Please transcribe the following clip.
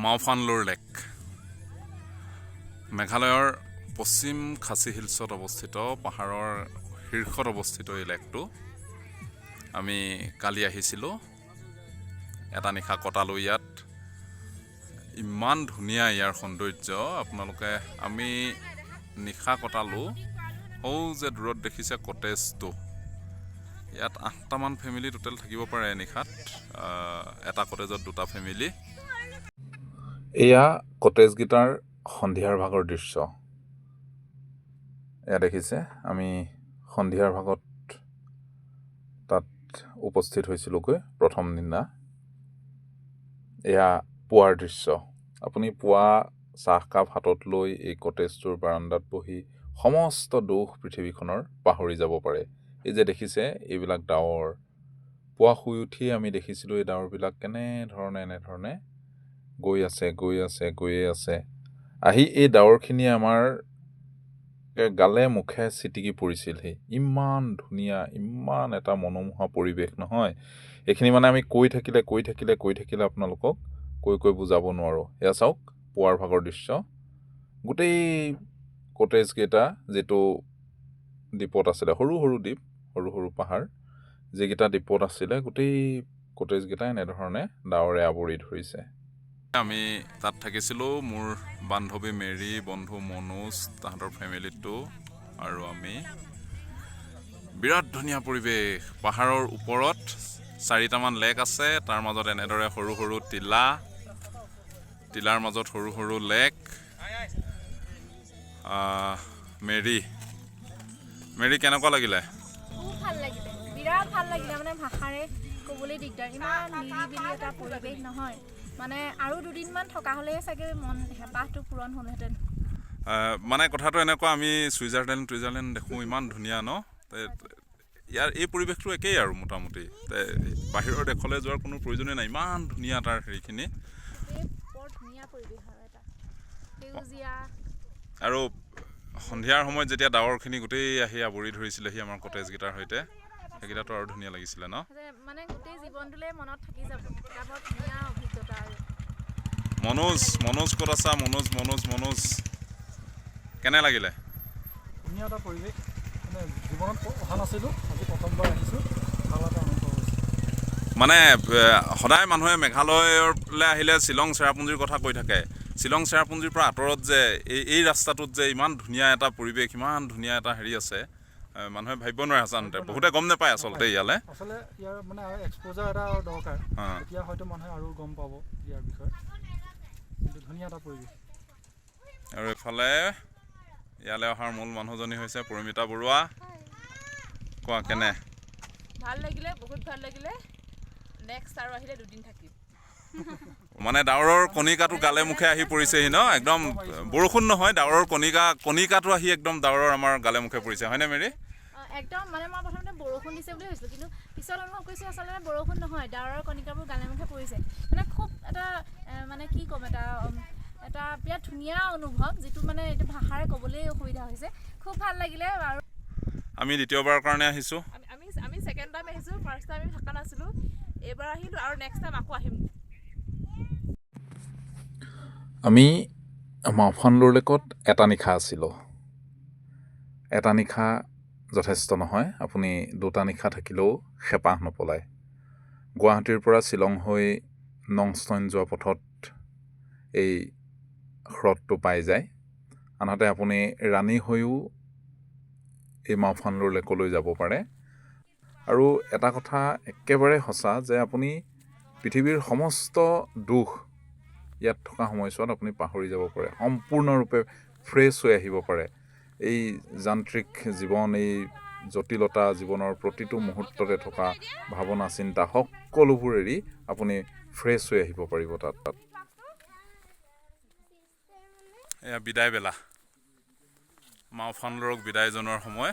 মাওফানলোৰ lake মেঘালয়ৰ পশ্চিম খাচী হিলছত অৱস্থিত পাহাৰৰ শীৰ্ষত অৱস্থিত এই লেকটো আমি কালি আহিছিলোঁ এটা নিশা কটালোঁ ইয়াত ইমান ধুনীয়া ইয়াৰ সৌন্দৰ্য আপোনালোকে আমি নিশা কটালোঁ সৌ যে দূৰত দেখিছে কটেজটো ইয়াত 8টামান ফেমিলি টোটেল থাকিব পাৰে নিশাত এটা কটেজত 2টা ফেমিলি এয়া কটেজকেইটাৰ সন্ধিয়াৰ ভাগৰ দৃশ্য এয়া দেখিছে আমি সন্ধিয়াৰ ভাগত তাত উপস্থিত হৈছিলোগৈ প্ৰথম দিনা এয়া পুৱাৰ দৃশ্য আপুনি পুৱা চাহকাপ হাতত লৈ এই কটেজটোৰ বাৰান্দাত বহি সমস্ত দুখ পৃথিৱীখনৰ পাহৰি যাব পাৰে এই যে দেখিছে এইবিলাক ডাৱৰ পুৱা শুই উঠি আমি দেখিছিলোঁ এই ডাৱৰবিলাক এনেধৰণে গৈয়ে আছে আহি এই ডাৱৰখিনি আমাৰ গালে মুখে চিটিকি পৰিছিলহি ইমান ধুনীয়া ইমান এটা মনোমোহা পৰিৱেশ নহয় এইখিনি মানে আমি কৈ থাকিলে আপোনালোকক কৈ বুজাব নোৱাৰোঁ এয়া চাওক পুৱাৰ ভাগৰ দৃশ্য গোটেই কটেজকেইটা যিটো দ্বীপত আছিলে সৰু দ্বীপ সৰু পাহাৰ যিকেইটা দ্বীপত আছিলে গোটেই কটেজকেইটা এনেধৰণে ডাৱৰে আৱৰি ধৰিছে আমি তাত থাকিছিলোঁ মোৰ বান্ধৱী মেৰী বন্ধু মনোজ তাহাঁতৰ ফেমিলিটো আৰু আমি বিৰাট ধুনীয়া পৰিৱেশ পাহাৰৰ ওপৰত 4টামান লেক আছে তাৰ মাজত এনেদৰে সৰু টিলাৰ মাজত সৰু লেক মেৰী কেনেকুৱা লাগিলে খুব ভাল লাগিলে বিৰাট ভাল লাগিলে মানে ভাষাৰে ক'বলৈ দিগদাৰ ইমান নিৰিবিলি এটা পৰিৱেশ নহয় মানে আৰু 2 দিনমান থকা হ'লে চাগে মন হেঁপাহটো পূৰণ হ'লহেঁতেন মানে কথাটো এনেকুৱা আমি ছুইজাৰলেণ্ড দেখোঁ ইমান ধুনীয়া ন ইয়াৰ এই পৰিৱেশটো একেই আৰু মোটামুটি বাহিৰৰ দেশলৈ যোৱাৰ কোনো প্ৰয়োজনেই নাই ইমান ধুনীয়া তাৰ হেৰিখিনি বৰ ধুনীয়া পৰিৱেশ আৰু এটা সেউজীয়া আৰু সন্ধিয়াৰ সময়ত যেতিয়া ডাৱৰখিনি গোটেই আহি আৱৰি ধৰিছিলেহি আমাৰ কটেজকেইটাৰ সৈতে সেইকেইটাতো আৰু ধুনীয়া লাগিছিলে ন মানে গোটেই জীৱনটোলৈ মনত থাকি যাব এটা বৰ ধুনীয়া অভিজ্ঞতা আৰু মনোজ ক'ত আছা মনোজ কেনে লাগিলে ধুনীয়া এটা পৰিৱেশ মানে জীৱনত অহা নাছিলোঁ আজি প্ৰথমবাৰ আহিছোঁ ভাল এটা অনুভৱ হৈছে মানে সদায় মানুহে মেঘালয়লৈ আহিলে শ্বিলং চেৰাপুঞ্জীৰ কথা কৈ থাকে শ্বিলং চেৰাপুঞ্জীৰ পৰা আঁতৰত যে এই ৰাস্তাটোত যে ইমান ধুনীয়া এটা পৰিৱেশ ইমান ধুনীয়া এটা হেৰি আছে মানুহে ভাবিব নোৱাৰে আচলতে বহুতে গম নাপায় আচলতে ইয়াৰ মানে এক্সপ'জাৰ এটা দৰকাৰ এতিয়া হয়তো মানুহে আৰু গম পাব ইয়াৰ বিষয়ে কিন্তু ধুনীয়া এটা পৰিৱেশ আৰু এইফালে ইয়ালৈ অহাৰ মূল মানুহজনী হৈছে পৰিমিতা বৰুৱা কোৱা কেনে ভাল লাগিলে বহুত ভাল লাগিলে নেক্সট আৰু আহিলে 2 দিন থাকিম মানে ডাৱৰৰ কণিকাটো গালে মুখে আহি পৰিছেহি ন একদম বৰষুণ নহয় ডাৱৰৰ কণিকাটো আহি একদম ডাৱৰৰ আমাৰ গালে মুখে পৰিছে হয়নে মেৰী একদম মানে মই প্ৰথমতে বৰষুণ দিছে বুলি ভাবিছিলোঁ কিন্তু পিছত অনুভৱ কৰিছোঁ আচলতে বৰষুণ নহয় ডাৱৰৰ কণিকাবোৰ গালে মুখে পৰিছে মানে খুব এটা মানে কি ক'ম এটা বিৰাট ধুনীয়া অনুভৱ যিটো মানে এইটো ভাষাৰে ক'বলৈ অসুবিধা হৈছে খুব ভাল লাগিলে আৰু আমি দ্বিতীয়বাৰৰ কাৰণে আহিছোঁ আমি ছেকেণ্ড টাইম আহিছোঁ ফাৰ্ষ্ট টাইম আমি থকা নাছিলোঁ এইবাৰ আহিলোঁ আৰু নেক্সট টাইম আকৌ আহিম আমি মাওফানলোৰ লেকত এটা নিশা আছিলোঁ এটা নিশা যথেষ্ট নহয় আপুনি 2টা নিশা থাকিলেও হেঁপাহ নপলায় গুৱাহাটীৰ পৰা শ্বিলং হৈ নংষ্টন যোৱা পথত এই হ্ৰদটো পাই যায় আনহাতে আপুনি ৰাণী হৈও এই মাওফানলোৰ লেকলৈ যাব পাৰে আৰু এটা কথা একেবাৰে সঁচা যে আপুনি পৃথিৱীৰ সমস্ত দুখ ইয়াত থকা সময়ছোৱাত আপুনি পাহৰি যাব পাৰে সম্পূৰ্ণৰূপে ফ্ৰেছ হৈ আহিব পাৰে এই যান্ত্ৰিক জীৱন এই জটিলতা জীৱনৰ প্ৰতিটো মুহূৰ্ততে থকা ভাৱনা চিন্তা সকলোবোৰ এৰি আপুনি ফ্ৰেছ হৈ আহিব পাৰিব তাত এয়া বিদায় বেলা মাওফানলোৰক বিদায় জনোৱাৰ সময়